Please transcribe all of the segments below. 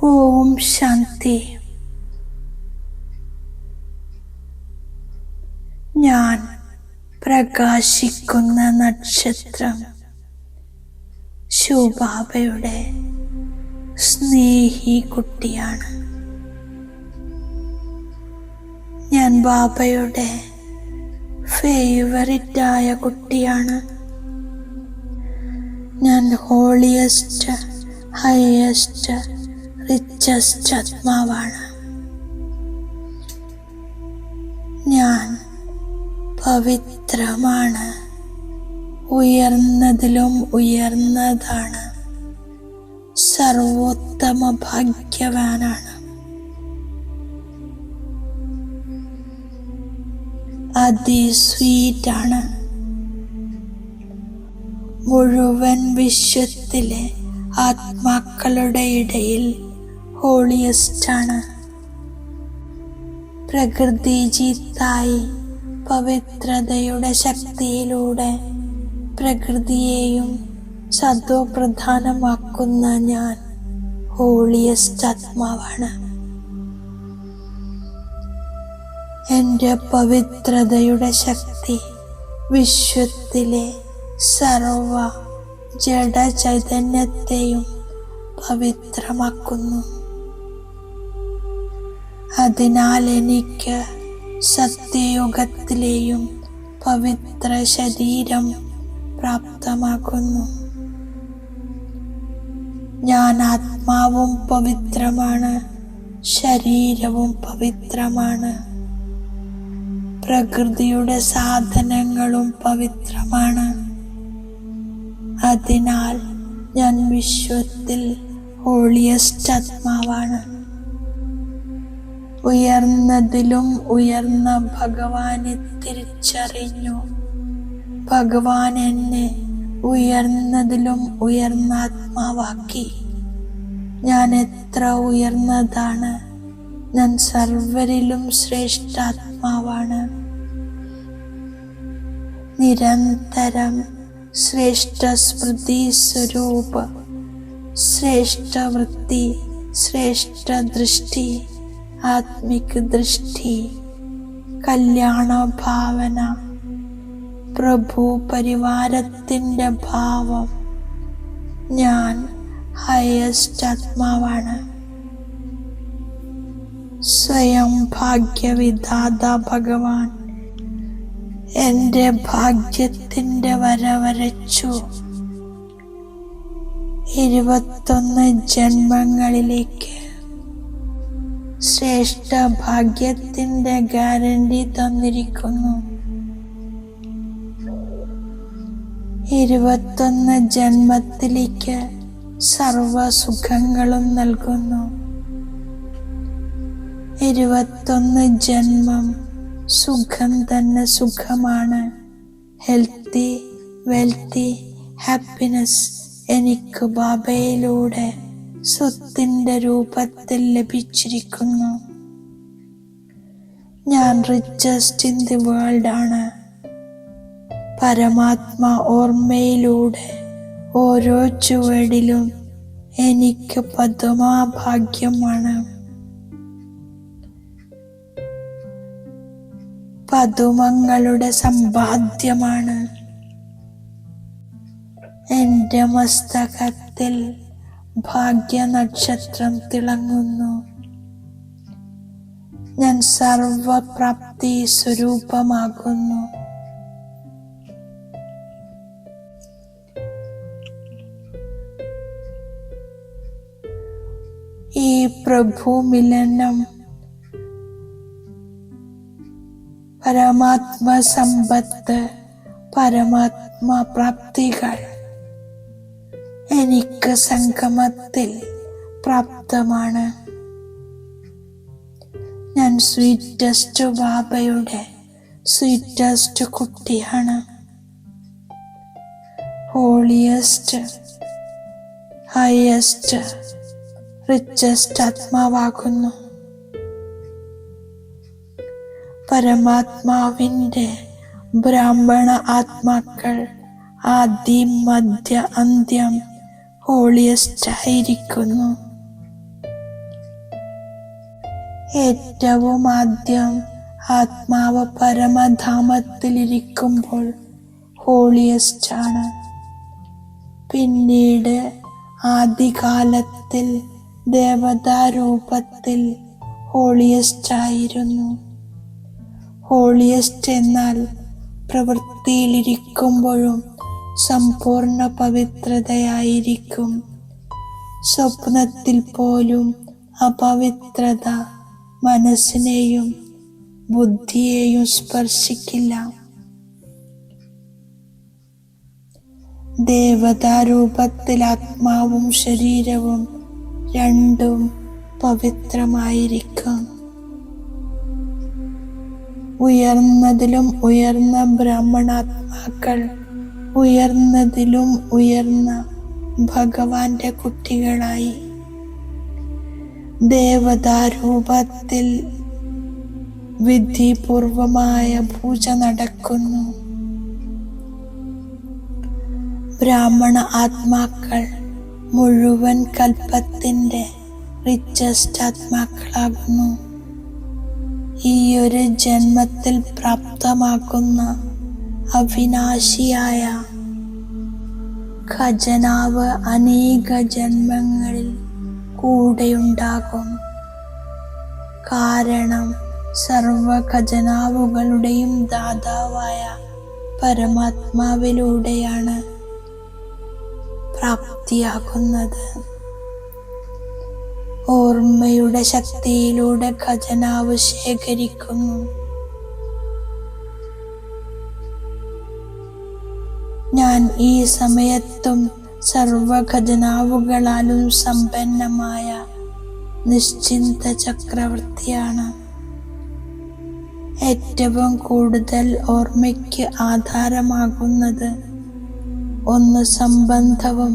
ഓം ശാന്തി. ഞാൻ പ്രകാശിക്കുന്ന നക്ഷത്രം, ശിവബാബയുടെ സ്നേഹി കുട്ടിയാണ്. ഞാൻ ബാബയുടെ ഫേവറിറ്റായ കുട്ടിയാണ്. ഞാൻ ഹോളിയസ്റ്റ്, ഹയസ്റ്റ്, റിച്ചസ്റ്റ് ആത്മാവാണ്. ഞാൻ പവിത്രമാണ്, ഉയർന്നതിലും ഉയർന്നതാണ്, സർവോത്തമ ഭാഗ്യവാനാണ്. അതിസ്വീറ്റാണ്. മുഴുവൻ വിശ്വത്തിലെ ആത്മാക്കളുടെ ഇടയിൽ ഹോളിയസ്റ്റാണ്. പ്രകൃതി ജീത്തായി പവിത്രതയുടെ ശക്തിയിലൂടെ പ്രകൃതിയെയും സത്വപ്രധാനമാക്കുന്ന ഞാൻ ഹോളിയസ്റ്റ് ആത്മാവാണ്. എൻ്റെ പവിത്രതയുടെ ശക്തി വിശ്വത്തിലെ സർവ ജഡ ചൈതന്യത്തെയും പവിത്രമാക്കുന്നു. അതിനാൽ എനിക്ക് സത്യയുഗത്തിലെയും പവിത്ര ശരീരം പ്രാപ്തമാക്കുന്നു. ഞാൻ ആത്മാവും പവിത്രമാണ്, ശരീരവും പവിത്രമാണ്, പ്രകൃതിയുടെ സാധനങ്ങളും പവിത്രമാണ്. അതിനാൽ ഞാൻ വിശ്വത്തിൽ ഹോളിയസ്റ്റ് ആത്മാവാണ്. ഉയർന്നതിലും ഉയർന്ന ഭഗവാനെ തിരിച്ചറിഞ്ഞു. ഭഗവാൻ എന്നെ ഉയർന്നതിലും ഉയർന്ന ആത്മാവാക്കി. ഞാൻ എത്ര ഉയർന്നതാണ്! ഞാൻ സർവരിലും ശ്രേഷ്ഠാത്മാവാണ്. നിരന്തരം ശ്രേഷ്ഠ സ്മൃതി സ്വരൂപ, ശ്രേഷ്ഠ വൃത്തി, ശ്രേഷ്ഠ ദൃഷ്ടി, ആത്മിക ദൃഷ്ടി, കല്യാണ ഭാവന, പ്രഭു പരിവാരത്തിൻ്റെ ഭാവം. ഞാൻ ഹയസ്റ്റ് ആത്മാവാണ്. സ്വയം ഭാഗ്യവിധാത ഭഗവാൻ എൻ്റെ ഭാഗ്യത്തിൻ്റെ വര വരച്ചു. 21 ജന്മങ്ങളിലേക്ക് ശ്രേഷ്ഠ ഭാഗ്യത്തിൻ്റെ ഗ്യാരണ്ടി തന്നിരിക്കുന്നു. 21 ജന്മത്തിലേക്ക് സർവ സുഖങ്ങളും നൽകുന്നു. 21 ജന്മം സുഖം തന്നെ സുഖമാണ്. ഹെൽത്തി, വെൽത്തി, ഹാപ്പിനെസ് എനിക്ക് ബാബയിലൂടെ സ്വത്തിൻ്റെ രൂപത്തിൽ ലഭിച്ചിരിക്കുന്നു. ഞാൻ റിച്ചസ്റ്റ് ഇൻ ദി വേൾഡ് ആണ്. പരമാത്മാ ഓർമ്മയിലൂടെ ഓരോ ചുവടിലും എനിക്ക് പദമാഭാഗ്യമാണ്. പദുമങ്ങളുടെ സമ്പാദ്യമാണ്. എൻ്റെ മസ്തകത്തിൽ ഭാഗ്യനക്ഷത്രം തിളങ്ങുന്നു. ഞാൻ സർവപ്രാപ്തി സ്വരൂപമാകുന്നു. ഈ പ്രഭു മിലനം പരമാത്മ സമ്പത്ത്, പരമാത്മ പ്രാപ്തികൾ എനിക്ക് സംഗമത്തിൽ പ്രാപ്തമാണ്. ഞാൻ സ്വീറ്റസ്റ്റ് ബാബയുടെ സ്വീറ്റസ്റ്റ് കുട്ടിയാണ്. ഹോളിയസ്റ്റ്, ഹയസ്റ്റ്, റിച്ചസ്റ്റ് ആത്മാവാകുന്നു. പരമാത്മാവിൻ്റെ ബ്രാഹ്മണ ആത്മാക്കൾ ആദ്യം മധ്യ അന്ത്യം ഹോളിയസ്റ്റ് ആയിരിക്കുന്നു. ഏറ്റവും ആദ്യം ആത്മാവ് പരമധാമത്തിലിരിക്കുമ്പോൾ ഹോളിയസ്റ്റ് ആണ്. പിന്നീട് ആദികാലത്തിൽ ദേവതാരൂപത്തിൽ ഹോളിയസ്റ്റ് ആയിരുന്നു. ഹോളിയസ്റ്റ് എന്നാൽ പ്രവൃത്തിയിലിരിക്കുമ്പോഴും സമ്പൂർണ്ണ പവിത്രതയായിരിക്കും. സ്വപ്നത്തിൽ പോലും അപവിത്രത മനസ്സിനെയും ബുദ്ധിയെയും സ്പർശിക്കില്ല. ദേവതാരൂപത്തിൽ ആത്മാവും ശരീരവും രണ്ടും പവിത്രമായിരിക്കും. ഉയർന്നതിലും ഉയർന്ന ബ്രാഹ്മണാത്മാക്കൾ ഉയർന്നതിലും ഉയർന്ന ഭഗവാന്റെ കുട്ടികളായി ദേവതാരൂപത്തിൽ വിധിപൂർവമായ പൂജ നടക്കുന്നു. ബ്രാഹ്മണ ആത്മാക്കൾ മുഴുവൻ കൽപ്പത്തിന്റെ റിച്ചസ്റ്റ് ആത്മാക്കളാകുന്നു. ഈ ഒരു ജന്മത്തിൽ പ്രാപ്തമാക്കുന്ന അവിനാശിയായ ഖജനാവ് അനേക ജന്മങ്ങളിൽ കൂടെയുണ്ടാകും. കാരണം സർവ ഖജനാവുകളുടെയും ദാതാവായ പരമാത്മാവിലൂടെയാണ് പ്രാപ്തിയാകുന്നത്. ഓർമ്മയുടെ ശക്തിയിലൂടെ ഖജനാവ് ശേഖരിക്കുന്നു. ഞാൻ ഈ സമയത്തും സർവ ഖജനാവുകളാലും സമ്പന്നമായ നിശ്ചിന്ത ചക്രവർത്തിയാണ്. ഏറ്റവും കൂടുതൽ ഓർമ്മയ്ക്ക് ആധാരമാകുന്നത് ഒന്ന് സംബന്ധവും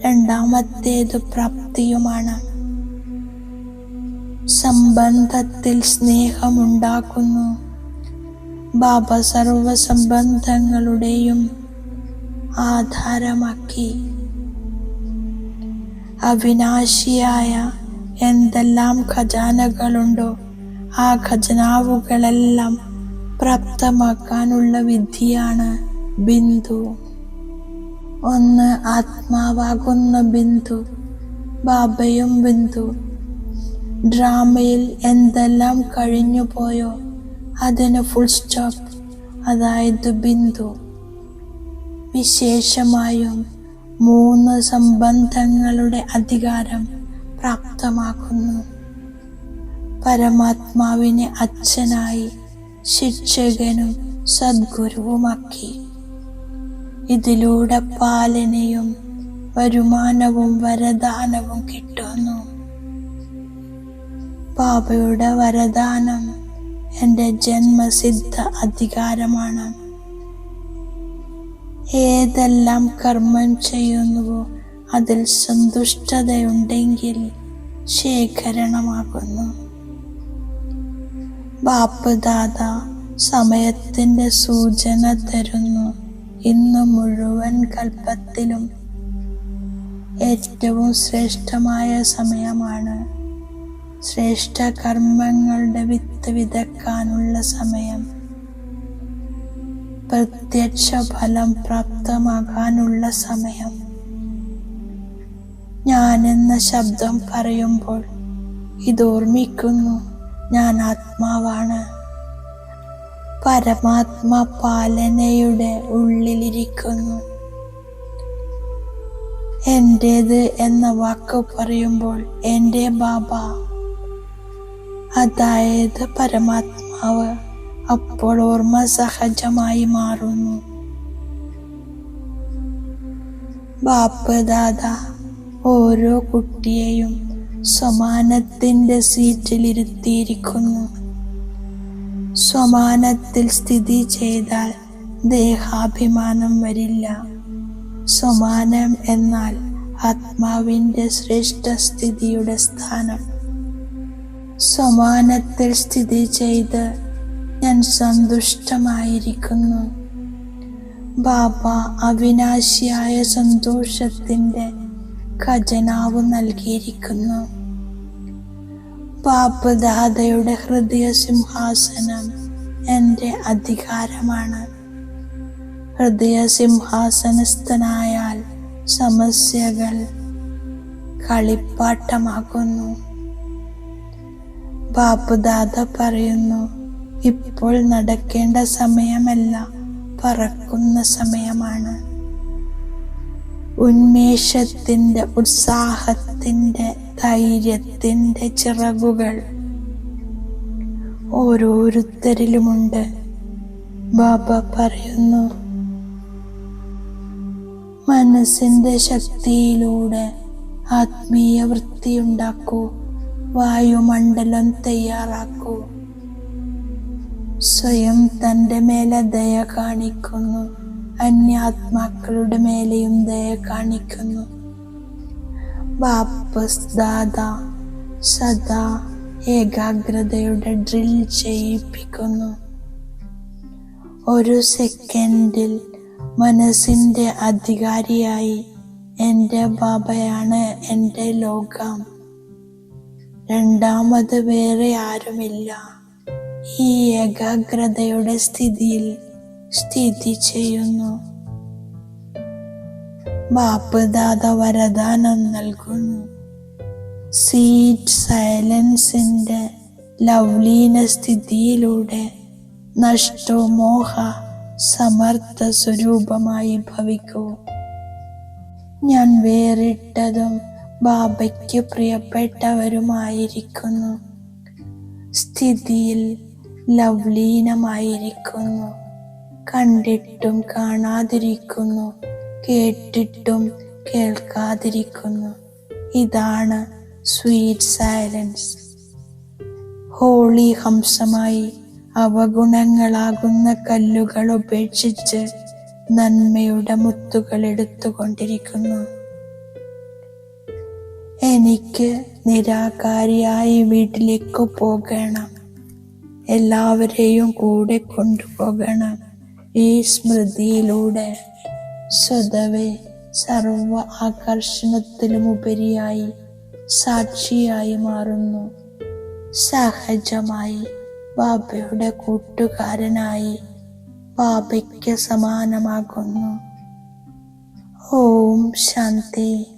രണ്ടാമത്തേത് പ്രാപ്തിയുമാണ്. സംബന്ധത്തിൽ സ്നേഹമുണ്ടാക്കുന്നു. ബാബ സർവ സംബന്ധങ്ങളുടെയും ആധാരമാക്കി അവിനാശിയായ എന്തെല്ലാം ഖജാനകളുണ്ടോ ആ ഖജനാവുകളെല്ലാം പ്രാപ്തമാക്കാനുള്ള വിധിയാണ് ബിന്ദു. ഒന്ന് ആത്മാവാകുന്ന ബിന്ദു, ബാബയും ബിന്ദു. ഡ്രാമയിൽ എന്തെല്ലാം കഴിഞ്ഞു പോയോ അതിന് ഫുൾ സ്റ്റോപ്പ്, അതായത് ബിന്ദു. വിശേഷമായും 3 സംബന്ധങ്ങളുടെ അധികാരം പ്രാപ്തമാക്കുന്നു. പരമാത്മാവിനെ അച്ഛനായി ശിക്ഷകനും സദ്ഗുരുവുമാക്കി. ഇതിലൂടെ പാലനയും വരുമാനവും വരദാനവും കിട്ടുന്നു. ബാബയുടെ വരദാനം എൻ്റെ ജന്മസിദ്ധ അധികാരമാണ്. ഏതെല്ലാം കർമ്മം ചെയ്യുന്നുവോ അതിൽ സന്തുഷ്ടതയുണ്ടെങ്കിൽ ശേഖരണമാകുന്നു. ബാപ്പ് ദാദ സമയത്തിന്റെ സൂചന തരുന്നു. ഇന്ന് മുഴുവൻ കൽപ്പത്തിലും ഏറ്റവും ശ്രേഷ്ഠമായ സമയമാണ്. ശ്രേഷ്ഠ കർമ്മങ്ങളുടെ വിത്ത് വിതയ്ക്കാനുള്ള സമയം. പ്രത്യക്ഷ ഫലം പ്രാപ്തമാകാനുള്ള സമയം. ഞാനെന്ന ശബ്ദം പറയുമ്പോൾ ഇതോർമ്മിക്കുന്നു, ഞാൻ ആത്മാവാണ്. പരമാത്മാ പാലനയുടെ ഉള്ളിലിരിക്കുന്നു. എന്റേത് എന്ന വാക്ക് പറയുമ്പോൾ എൻ്റെ ബാബ, അതായത് പരമാത്മാവ്, അപ്പോൾ ഓർമ്മ സഹജമായി മാറുന്നു. ബാപ്പ് ദാദ ഓരോ കുട്ടിയെയും സമാനത്തിന്റെ സീറ്റിലിരുത്തിയിരിക്കുന്നു. സമാനത്തിൽ സ്ഥിതി ചെയ്താൽ ദേഹാഭിമാനം വരില്ല. സമാനം എന്നാൽ ആത്മാവിന്റെ ശ്രേഷ്ഠ സ്ഥിതിയുടെ സ്ഥാനം. സമാനത്തിൽ സ്ഥിതി ചെയ്ത് ഞാൻ സന്തുഷ്ടമായിരിക്കുന്നു. ബാബ അവിനാശിയായ സന്തോഷത്തിന്റെ ഖജനാവ് നൽകിയിരിക്കുന്നു. ബാപ്ദാദയുടെ ഹൃദയ സിംഹാസനം എൻ്റെ അധികാരമാണ്. ഹൃദയ സിംഹാസനസ്ഥനായാൽ സമസ്യകൾ കളിപ്പാട്ടമാകുന്നു. ബാപ്ദാദ പറയുന്നു, ഇപ്പോൾ നടക്കേണ്ട സമയമല്ല, പറക്കുന്ന സമയമാണ്. ഉന്മേഷത്തിന്റെ, ഉത്സാഹത്തിന്റെ, ധൈര്യത്തിന്റെ ചിറകുകൾ ഓരോരുത്തരിലുമുണ്ട്. ബാബ പറയുന്നു, മനസ്സിന്റെ ശക്തിയിലൂടെ ആത്മീയ വൃത്തിയുണ്ടാക്കൂ, വായുമണ്ഡലം തയ്യാറാക്കൂ. സ്വയം തൻ്റെ മേലെ ദയ കാണിക്കുന്നു, അന്യാത്മാക്കളുടെ മേലെയും ദയ കാണിക്കുന്നു. ബാപ്ദാദ സദാ ഏകാഗ്രതയുടെ ഡ്രിൽ ചെയ്യിപ്പിക്കുന്നു. ഒരു സെക്കൻഡിൽ മനസ്സിന്റെ അധികാരിയായി എൻ്റെ ബാബയാണ് എൻ്റെ ലോകം. രണ്ടാമത് വേറെ ആരുമില്ല. ഈ ഏകാഗ്രതയുടെ സ്ഥിതിയിൽ സ്ഥിതി ചെയ്യുന്നു. ബാപ്ദാദ വരദാനം നൽകുന്നു. സീറ്റ് സൈലൻസിന്റെ ലവ്ലീന സ്ഥിതിയിലൂടെ നഷ്ടമോഹ സമർത്ഥ സ്വരൂപമായി ഭവിക്കൂ. ഞാൻ വേറിട്ടതും ബാബയ്ക്ക് പ്രിയപ്പെട്ടവരുമായിരിക്കുന്നു. സ്ഥിതിയിൽ ലവ്ലീനമായിരിക്കുന്നു. കണ്ടിട്ടും കാണാതിരിക്കുന്നു, കേട്ടിട്ടും കേൾക്കാതിരിക്കുന്നു. ഇതാണ് സ്വീറ്റ് സൈലൻസ്. ഹോളി ഹംസമായി അവഗുണങ്ങളാകുന്ന കല്ലുകൾ ഉപേക്ഷിച്ച് നന്മയുടെ മുത്തുകൾ എടുത്തുകൊണ്ടിരിക്കുന്നു. എനിക്ക് നിരാകാരിയായി വീട്ടിലേക്ക് പോകണം. എല്ലാവരെയും കൂടെ കൊണ്ടുപോകണം. ഈ സ്മൃതിയിലൂടെ സ്വതവേ സർവ ആകർഷണത്തിലുമുപരിയായി സാക്ഷിയായി മാറുന്നു. സഹജമായി ബാബയുടെ കൂട്ടുകാരനായി ബാബയ്ക്ക് സമാനമാകുന്നു. ഓം ശാന്തി.